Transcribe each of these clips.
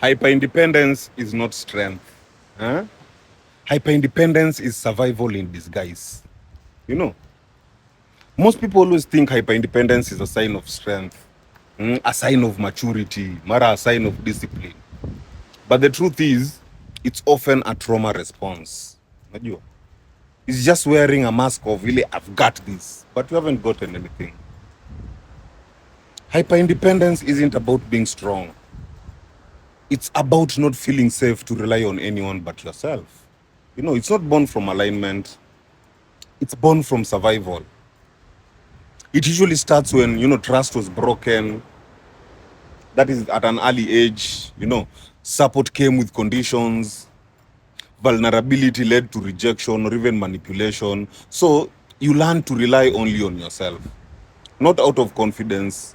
Hyper-independence is not strength. Huh? Hyper-independence is survival in disguise. You know, most people always think hyper-independence is a sign of strength, a sign of maturity, mara a sign of discipline. But the truth is, it's often a trauma response. Najua? It's just wearing a mask of, really, I've got this, but you haven't gotten anything. Hyper-independence isn't about being strong. It's about not feeling safe to rely on anyone but yourself. You know, it's not born from alignment. It's born from survival. It usually starts when, trust was broken. That is at an early age, support came with conditions. Vulnerability led to rejection or even manipulation. So you learn to rely only on yourself. Not out of confidence,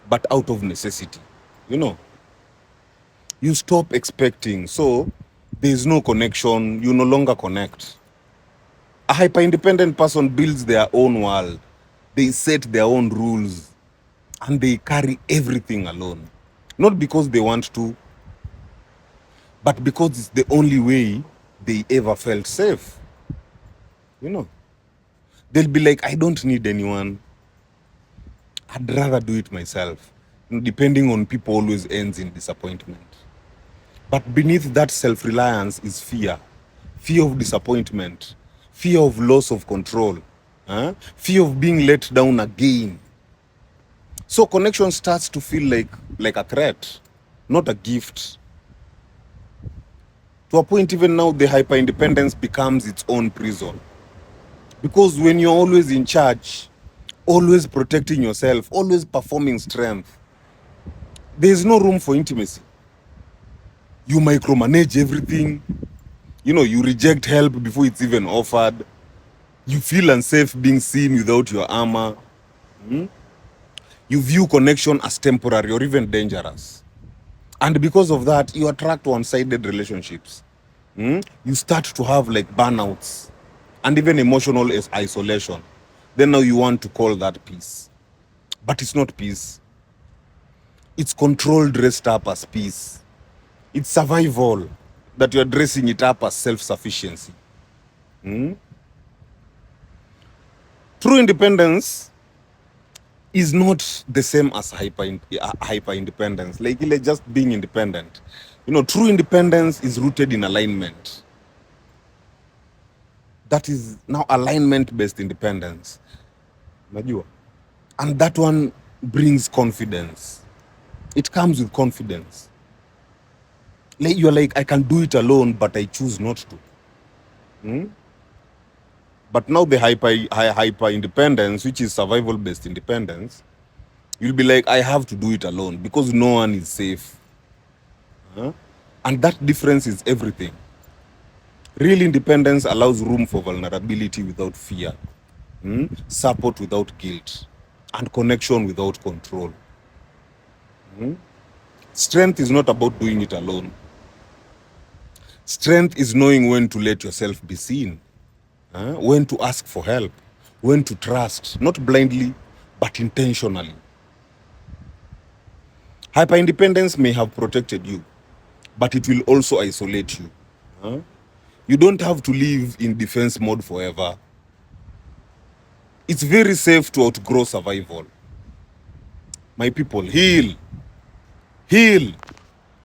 but out of necessity. You stop expecting. So there's no connection. You no longer connect. A hyper-independent person builds their own world. They set their own rules. And they carry everything alone. Not because they want to, but because it's the only way they ever felt safe. They'll be like, I don't need anyone. I'd rather do it myself. Depending on people always ends in disappointment. But beneath that self-reliance is fear. Fear of disappointment. Fear of loss of control. Fear of being let down again. So connection starts to feel like a threat, not a gift. To a point, even now, the hyper-independence becomes its own prison. Because when you're always in charge, always protecting yourself, always performing strength, there's no room for intimacy. You micromanage everything. You reject help before it's even offered. You feel unsafe being seen without your armor. You view connection as temporary or even dangerous. And because of that, you attract one-sided relationships. You start to have burnouts and even emotional isolation. Then now you want to call that peace. But it's not peace. It's control dressed up as peace. It's survival that you're dressing it up as self-sufficiency. True independence is not the same as hyper-independence. Like just being independent. True independence is rooted in alignment. That is now alignment-based independence. And that one brings confidence. It comes with confidence. You're like, I can do it alone, but I choose not to. But now the hyper-independence, which is survival-based independence, you'll be like, I have to do it alone because no one is safe. And that difference is everything. Real independence allows room for vulnerability without fear, support without guilt, and connection without control. Strength is not about doing it alone. Strength is knowing when to let yourself be seen, when to ask for help, when to trust, not blindly, but intentionally. Hyper-independence may have protected you, but it will also isolate you. You don't have to live in defense mode forever. It's very safe to outgrow survival. My people, heal. Heal.